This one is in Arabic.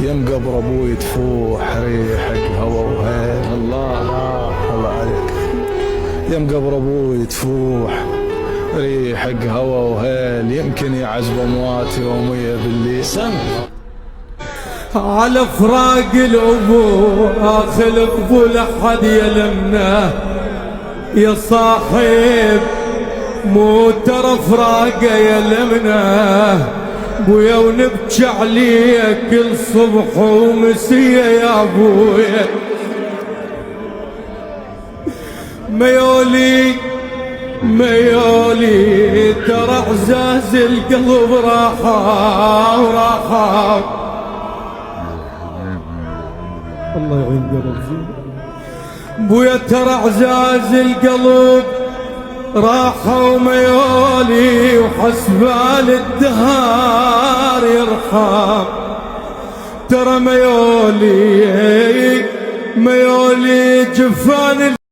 يم قبر ابوي تفوح ريحك هوا وهيل. الله عليك. يم قبر ابوي تفوح ريحك هوا وهيل، يمكن يعزب امواتي يومية بالليل. على فراق الابو اخل ابو لحد يلمنا يا صاحب، مو ترى فراقه يلمنا بويا، ونبكي عليك كل صبح ومسيه يا ابويا. ميولي ترى اعزاز القلب راحة الله يعين قلبي بويا، ترى اعزاز القلب راحة وميولي، وحسبال الدهار يرحم. ترى ميولي جفان